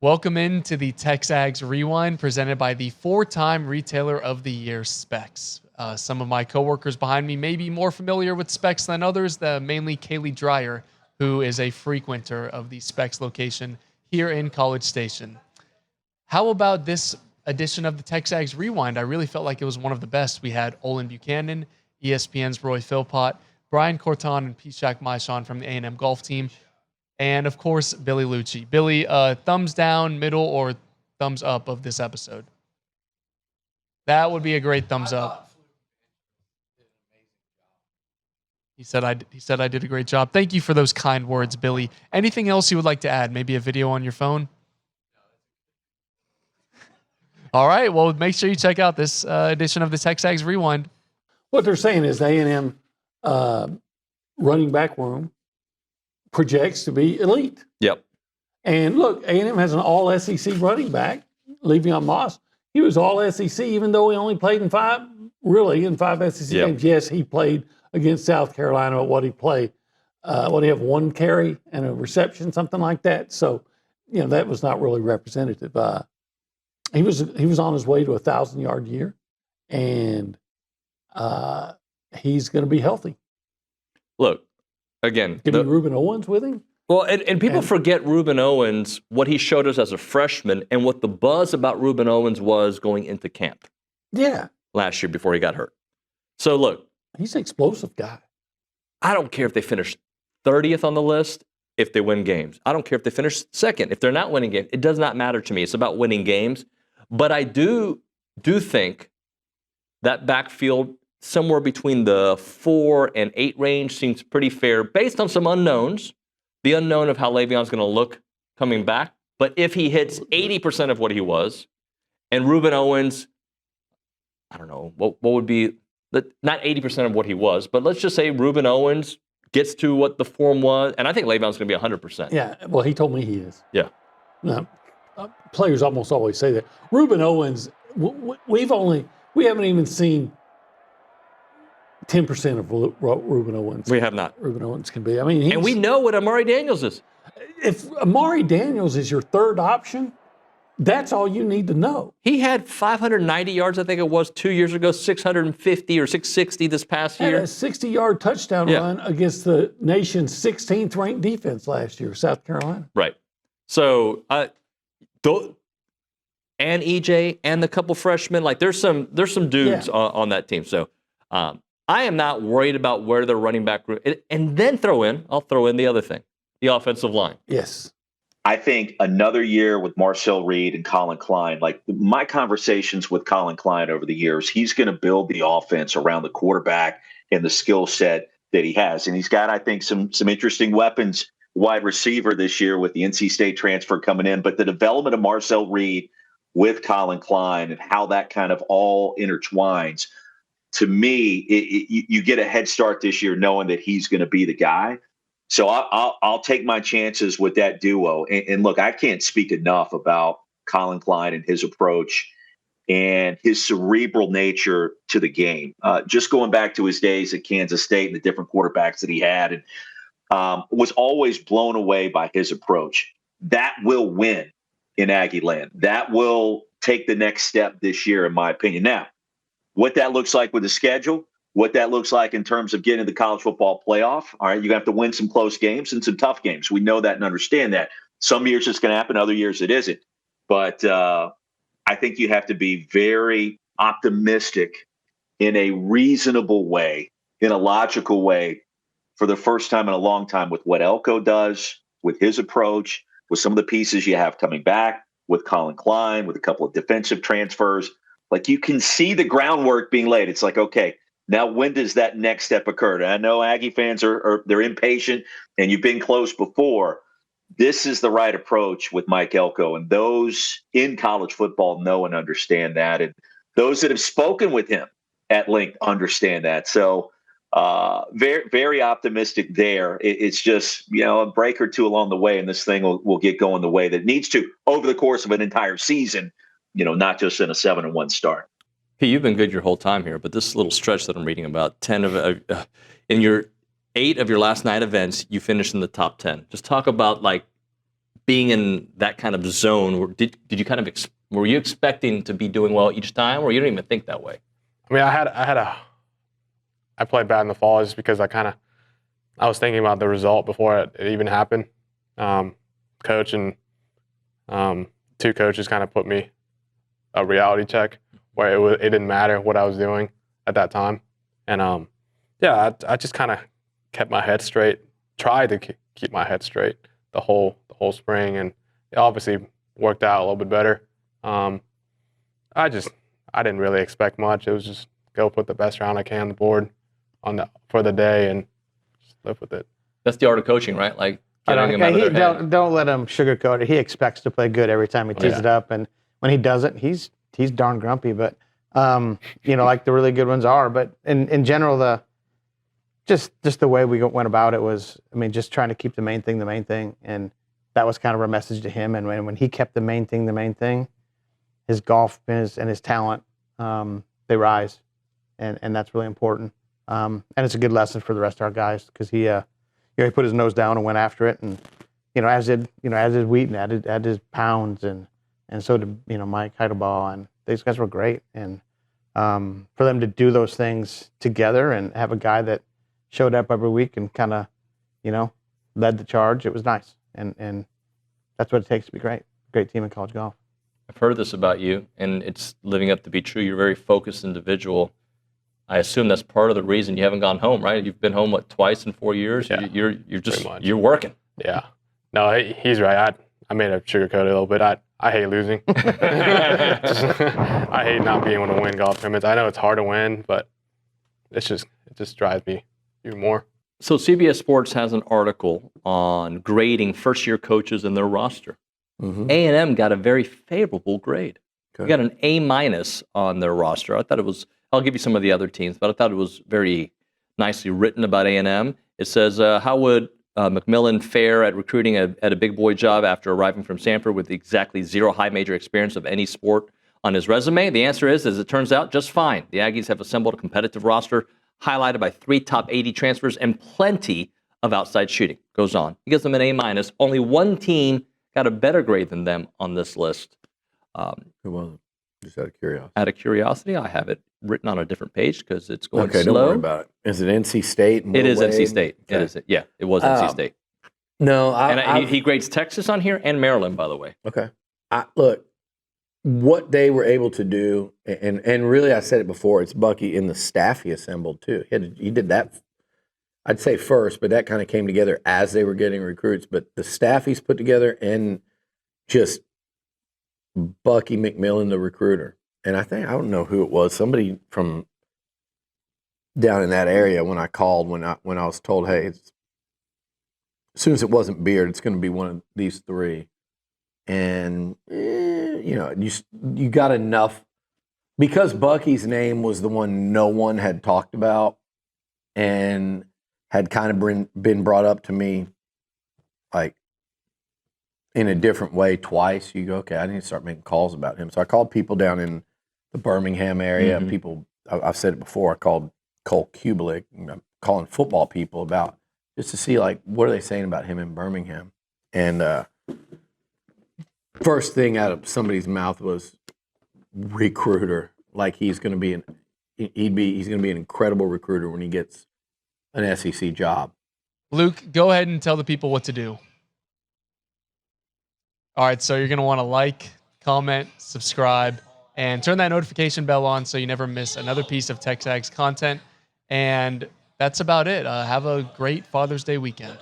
Welcome into the TexAgs Rewind presented by the 4-time Retailer of the Year, Specs. Some of my coworkers behind me may be more familiar with Specs than others, mainly Kaylee Dreyer, who is a frequenter of the Specs location here in College Station. How about this edition of the TexAgs Rewind? I really felt like it was one of the best. We had Olin Buchanan, ESPN's Roy Philpott, Brian Kortan, and Phichaksn Maichon from the A&M golf team. And, of course, Billy Liucci. Billy, thumbs down, middle, or thumbs up of this episode? That would be a great thumbs up. He said I did a great job. Thank you for those kind words, Billy. Anything else you would like to add? Maybe a video on your phone? All right. Well, make sure you check out this edition of the TexAgs Rewind. What they're saying is the A&M running back room projects to be elite. Yep. And look, A&M has an all-SEC running back, Le'Veon Moss. He was all-SEC, even though he only played in five SEC games. Yes, he played against South Carolina, but what he play? What do you have, one carry and a reception, something like that? So, that was not really representative. He was on his way to a 1,000-yard year, and he's going to be healthy. Look, again, Give me Ruben Owens with him. Well, and people forget Ruben Owens, what he showed us as a freshman, and what the buzz about Ruben Owens was going into camp. Yeah. Last year before he got hurt. So look, he's an explosive guy. I don't care if they finish 30th on the list if they win games. I don't care if they finish second if they're not winning games. It does not matter to me. It's about winning games. But I do think that backfield somewhere between the 4 and 8 range seems pretty fair based on some unknowns. The unknown of how Le'Veon's going to look coming back. But if he hits 80% of what he was, and Ruben Owens, I don't know, what would be, not 80% of what he was, but let's just say Ruben Owens gets to what the form was, and I think Le'Veon's going to be 100%. Yeah, well, he told me he is. Yeah. No, players almost always say that. Ruben Owens, we haven't even seen 10% of Ruben Owens. We have not. Ruben Owens can be. I mean, and we know what Amari Daniels is. If Amari Daniels is your third option, that's all you need to know. He had 590 yards, I think it was, 2 years ago, 650 or 660 this past year. Had a 60-yard touchdown run against the nation's 16th ranked defense last year, South Carolina. Right. So, and EJ and the couple freshmen, like there's some dudes on that team. So, I am not worried about where their running back, and then I'll throw in the other thing, the offensive line. Yes. I think another year with Marcel Reed and Colin Klein, like my conversations with Colin Klein over the years, he's going to build the offense around the quarterback and the skill set that he has. And he's got, I think, some interesting weapons, wide receiver this year with the NC State transfer coming in. But the development of Marcel Reed with Colin Klein and how that kind of all intertwines, to me, you get a head start this year knowing that he's going to be the guy. So I'll take my chances with that duo. And look, I can't speak enough about Colin Klein and his approach and his cerebral nature to the game. Just going back to his days at Kansas State and the different quarterbacks that he had, and was always blown away by his approach. That will win in Aggie land. That will take the next step this year, in my opinion. Now, what that looks like with the schedule, what that looks like in terms of getting to the college football playoff. All right, you're going to have to win some close games and some tough games. We know that and understand that. Some years it's going to happen, other years it isn't. But I think you have to be very optimistic in a reasonable way, in a logical way, for the first time in a long time with what Elko does, with his approach, with some of the pieces you have coming back, with Colin Klein, with a couple of defensive transfers. Like, you can see the groundwork being laid. It's like, okay, now when does that next step occur? And I know Aggie fans they're impatient, and you've been close before. This is the right approach with Mike Elko, and those in college football know and understand that, and those that have spoken with him at length understand that. So very, very optimistic there. It's just, a break or two along the way, and this thing will get going the way that it needs to over the course of an entire season, not just in a 7-1 start. Hey, you've been good your whole time here, but this little stretch that I'm reading about, 10 of in your 8 of your last 9 events, you finished in the top 10. Just talk about being in that kind of zone, did you kind of were you expecting to be doing well each time, or you don't even think that way? I mean, I played bad in the fall just because I was thinking about the result before it even happened. Coach and two coaches kind of put me a reality check where it didn't matter what I was doing at that time. And I just kind of kept my head straight, tried to keep my head straight the whole spring, and it obviously worked out a little bit better. I didn't really expect much. It was just go put the best round I can on the board for the day and just live with it. That's the art of coaching, right? Like getting him out of their head. Don't let him sugarcoat it. He expects to play good every time he tees it up, and when he doesn't, he's darn grumpy. But like the really good ones are. But in general, just the way we went about it was, just trying to keep the main thing, and that was kind of our message to him. And when he kept the main thing, his golf and his talent, they rise, and that's really important. And it's a good lesson for the rest of our guys because he put his nose down and went after it, and as did Wheaton, added his pounds, and so did Mike Heidelbaugh, and these guys were great. And for them to do those things together and have a guy that showed up every week and kind of led the charge, it was nice, and that's what it takes to be great team in college golf. I've heard this about you, and it's living up to be true. You're a very focused individual. I assume that's part of the reason you haven't gone home, right? You've been home, twice in 4 years? Yeah, You're working. Yeah. No, he's right. I may have sugarcoated a little bit. I hate losing. I hate not being able to win golf tournaments. I know it's hard to win, but it just drives me even more. So CBS Sports has an article on grading first-year coaches and their roster. Mm-hmm. A&M got a very favorable grade. Okay. We got an A- on their roster. I thought it was, I'll give you some of the other teams, but I thought it was very nicely written about A&M. It says, how would McMillan fare at recruiting at a big boy job after arriving from Stanford with exactly zero high major experience of any sport on his resume? The answer is, as it turns out, just fine. The Aggies have assembled a competitive roster highlighted by 3 top 80 transfers and plenty of outside shooting. Goes on. He gives them an A-. Only one team got a better grade than them on this list. Who was it? Just out of curiosity. Out of curiosity, I have it written on a different page because it's going okay, slow. Don't worry about it. Is it NC State? It is NC State. Okay. It is. Yeah, it was NC State. No, he grades Texas on here and Maryland, by the way. Okay. Look, what they were able to do, and really, I said it before. It's Bucky and the staff he assembled too. He did that. I'd say first, but that kind of came together as they were getting recruits. But the staff he's put together, and just Bucky McMillan, the recruiter. And I don't know who it was, somebody from down in that area when I called, when I was told, hey, as soon as it wasn't Beard, it's going to be one of these 3. And, you got enough, because Bucky's name was the one no one had talked about and had kind of been brought up to me like in a different way twice. You go, okay, I need to start making calls about him. So I called people down in the Birmingham area. Mm-hmm. People, I've said it before, I called Cole Kubelik. I'm calling football people about just to see, like, what are they saying about him in Birmingham? And first thing out of somebody's mouth was recruiter. Like he's going to be he's going to be an incredible recruiter when he gets an SEC job. Luke, go ahead and tell the people what to do. All right, so you're going to want to like, comment, subscribe, and turn that notification bell on so you never miss another piece of TexAgs content. And that's about it. Have a great Father's Day weekend.